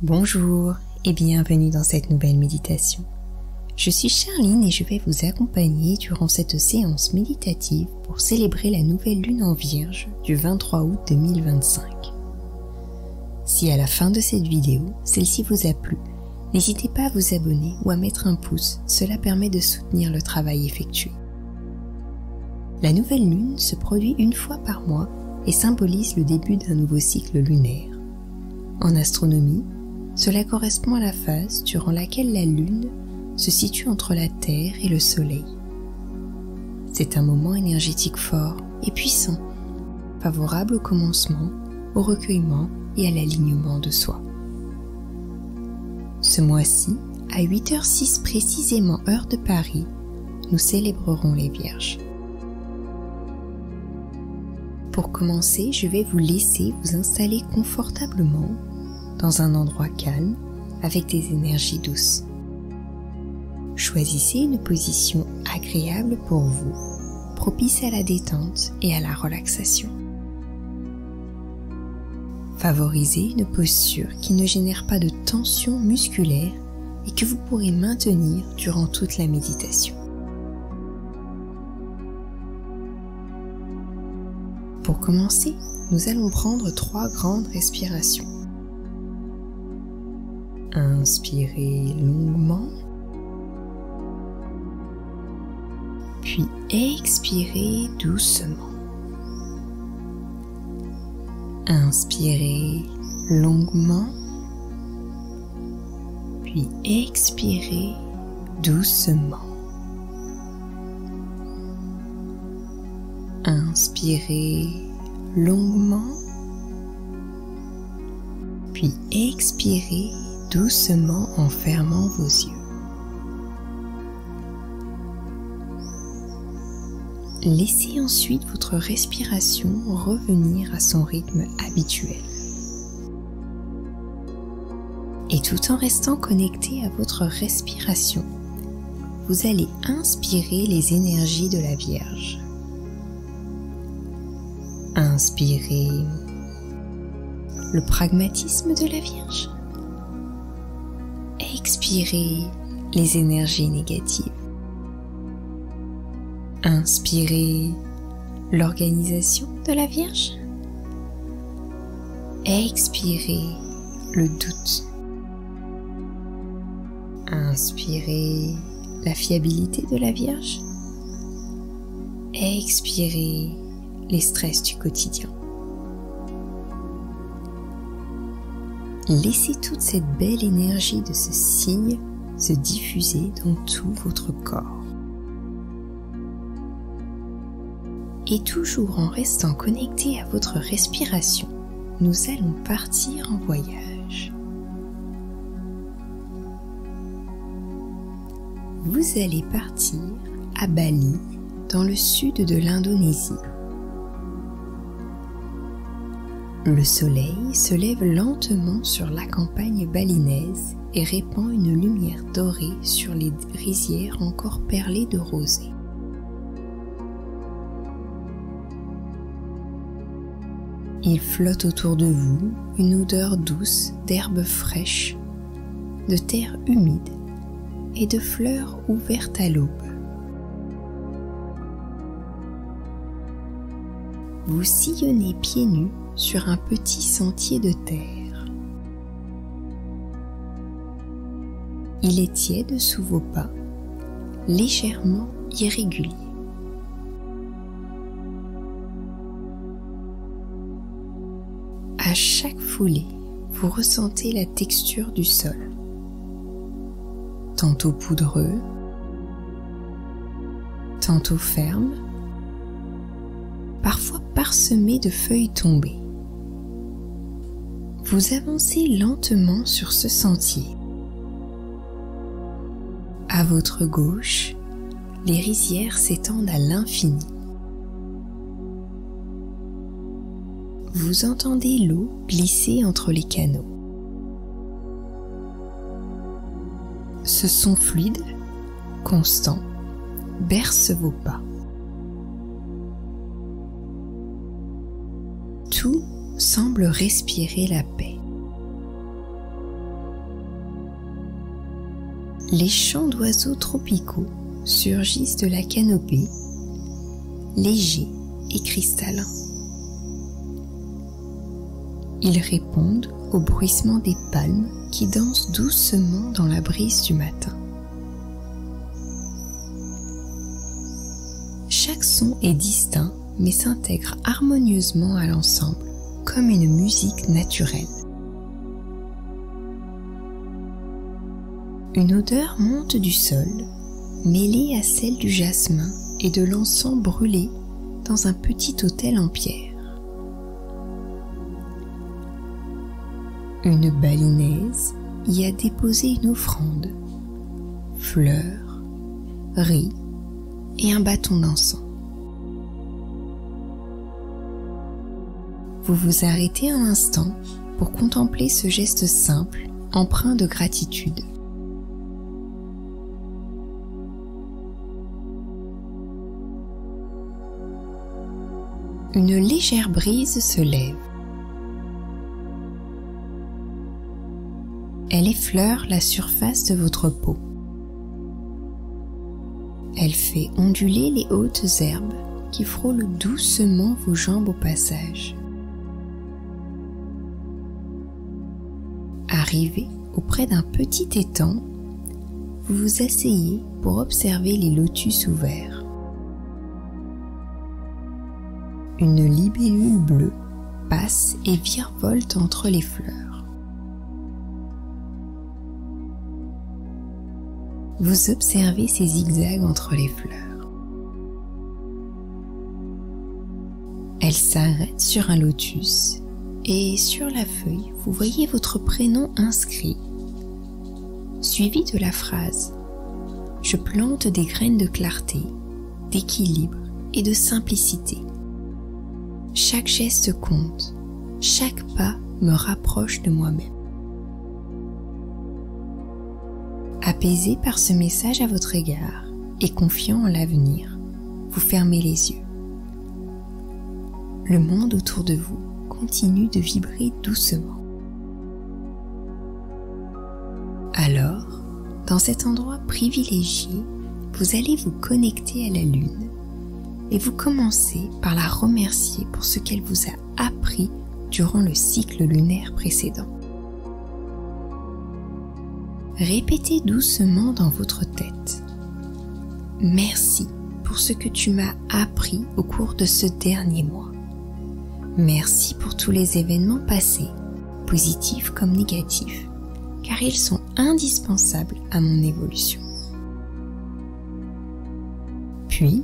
Bonjour et bienvenue dans cette nouvelle méditation. Je suis Charline et je vais vous accompagner durant cette séance méditative pour célébrer la nouvelle lune en Vierge du 23 août 2025. Si à la fin de cette vidéo, celle-ci vous a plu, n'hésitez pas à vous abonner ou à mettre un pouce, cela permet de soutenir le travail effectué. La nouvelle lune se produit une fois par mois et symbolise le début d'un nouveau cycle lunaire. En astronomie, cela correspond à la phase durant laquelle la Lune se situe entre la Terre et le Soleil. C'est un moment énergétique fort et puissant, favorable au commencement, au recueillement et à l'alignement de soi. Ce mois-ci, à 8h06 précisément heure de Paris, nous célébrerons les Vierges. Pour commencer, je vais vous laisser vous installer confortablement dans un endroit calme avec des énergies douces. Choisissez une position agréable pour vous, propice à la détente et à la relaxation. Favorisez une posture qui ne génère pas de tension musculaire et que vous pourrez maintenir durant toute la méditation. Pour commencer, nous allons prendre 3 grandes respirations. Inspirez longuement, puis expirez doucement. Inspirez longuement, puis expirez doucement. Inspirez longuement, puis expirez doucement en fermant vos yeux. Laissez ensuite votre respiration revenir à son rythme habituel. Et tout en restant connecté à votre respiration, vous allez inspirer les énergies de la Vierge. Inspirez le pragmatisme de la Vierge. Expirez les énergies négatives. Inspirez l'organisation de la Vierge. Expirez le doute. Inspirez la fiabilité de la Vierge. Expirez les stress du quotidien. Laissez toute cette belle énergie de ce signe se diffuser dans tout votre corps. Et toujours en restant connecté à votre respiration, nous allons partir en voyage. Vous allez partir à Bali, dans le sud de l'Indonésie. Le soleil se lève lentement sur la campagne balinaise et répand une lumière dorée sur les rizières encore perlées de rosée. Il flotte autour de vous une odeur douce d'herbes fraîches, de terre humide et de fleurs ouvertes à l'aube. Vous sillonnez pieds nus sur un petit sentier de terre. Il est tiède sous vos pas, légèrement irrégulier. À chaque foulée, vous ressentez la texture du sol, tantôt poudreux, tantôt ferme, parfois parsemé de feuilles tombées. Vous avancez lentement sur ce sentier. À votre gauche, les rizières s'étendent à l'infini. Vous entendez l'eau glisser entre les canaux. Ce son fluide, constant, berce vos pas. Tout semble respirer la paix. les chants d'oiseaux tropicaux surgissent de la canopée, légers et cristallins. Ils répondent au bruissement des palmes qui dansent doucement dans la brise du matin. Chaque son est distinct mais s'intègre harmonieusement à l'ensemble, comme une musique naturelle. Une odeur monte du sol, mêlée à celle du jasmin et de l'encens brûlé dans un petit autel en pierre. Une balinaise y a déposé une offrande, fleurs, riz et un bâton d'encens. Vous vous arrêtez un instant pour contempler ce geste simple, empreint de gratitude. Une légère brise se lève. Elle effleure la surface de votre peau. Elle fait onduler les hautes herbes qui frôlent doucement vos jambes au passage. Arrivé auprès d'un petit étang, vous vous asseyez pour observer les lotus ouverts. Une libellule bleue passe et virevolte entre les fleurs. Vous observez ces zigzags entre les fleurs. Elle s'arrête sur un lotus et sur la feuille, vous voyez votre prénom inscrit, suivi de la phrase « Je plante des graines de clarté, d'équilibre et de simplicité. Chaque geste compte, chaque pas me rapproche de moi-même. » Apaisé par ce message à votre égard et confiant en l'avenir, vous fermez les yeux. Le monde autour de vous continue de vibrer doucement. Alors, dans cet endroit privilégié, vous allez vous connecter à la Lune et vous commencez par la remercier pour ce qu'elle vous a appris durant le cycle lunaire précédent. Répétez doucement dans votre tête. Merci pour ce que tu m'as appris au cours de ce dernier mois. Merci pour tous les événements passés, positifs comme négatifs, car ils sont indispensables à mon évolution. Puis,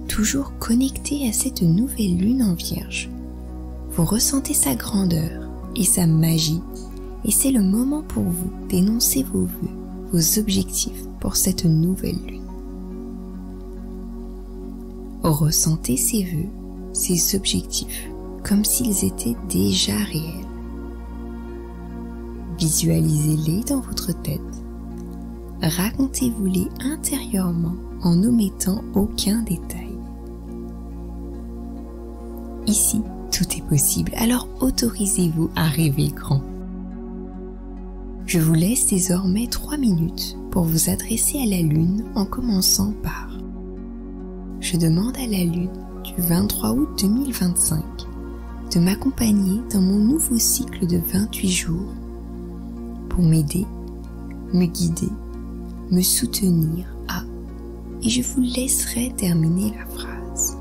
toujours connecté à cette nouvelle lune en Vierge, vous ressentez sa grandeur et sa magie, et c'est le moment pour vous d'énoncer vos vœux, vos objectifs pour cette nouvelle lune. Ressentez ces vœux, ces objectifs, comme s'ils étaient déjà réels. Visualisez-les dans votre tête. Racontez-vous-les intérieurement en n'omettant aucun détail. Ici, tout est possible, alors autorisez-vous à rêver grand. Je vous laisse désormais 3 minutes pour vous adresser à la Lune en commençant par « Je demande à la Lune du 23 août 2025 de m'accompagner dans mon nouveau cycle de 28 jours pour m'aider, me guider, me soutenir à... » et je vous laisserai terminer la phrase.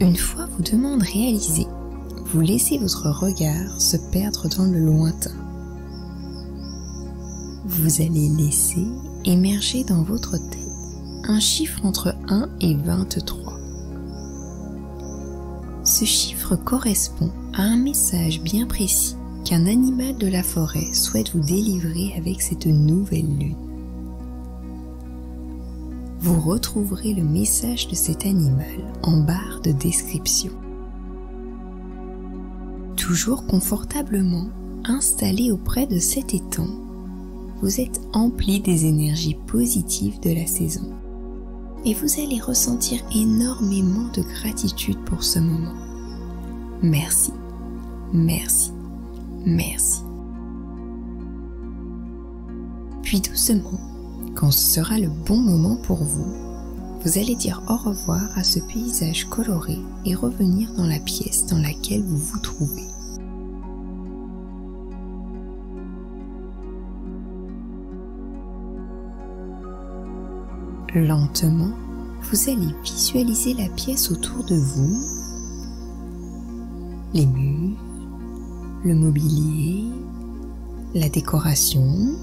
Une fois vos demandes réalisées, vous laissez votre regard se perdre dans le lointain. Vous allez laisser émerger dans votre tête un chiffre entre 1 et 23. Ce chiffre correspond à un message bien précis qu'un animal de la forêt souhaite vous délivrer avec cette nouvelle lune. Vous retrouverez le message de cet animal en barre de description. Toujours confortablement installé auprès de cet étang, vous êtes empli des énergies positives de la saison et vous allez ressentir énormément de gratitude pour ce moment. Merci, merci, merci. Puis doucement, quand ce sera le bon moment pour vous, vous allez dire au revoir à ce paysage coloré et revenir dans la pièce dans laquelle vous vous trouvez. Lentement, vous allez visualiser la pièce autour de vous, les murs, le mobilier, la décoration.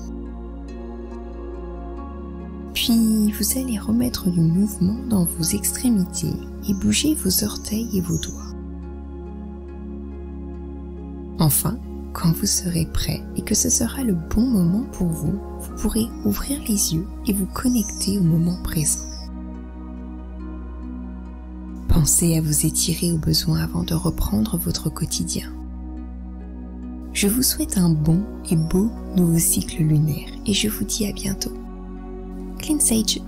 Puis vous allez remettre du mouvement dans vos extrémités et bouger vos orteils et vos doigts. Enfin, quand vous serez prêt et que ce sera le bon moment pour vous, vous pourrez ouvrir les yeux et vous connecter au moment présent. Pensez à vous étirer au besoin avant de reprendre votre quotidien. Je vous souhaite un bon et beau nouveau cycle lunaire et je vous dis à bientôt. Clean Sage.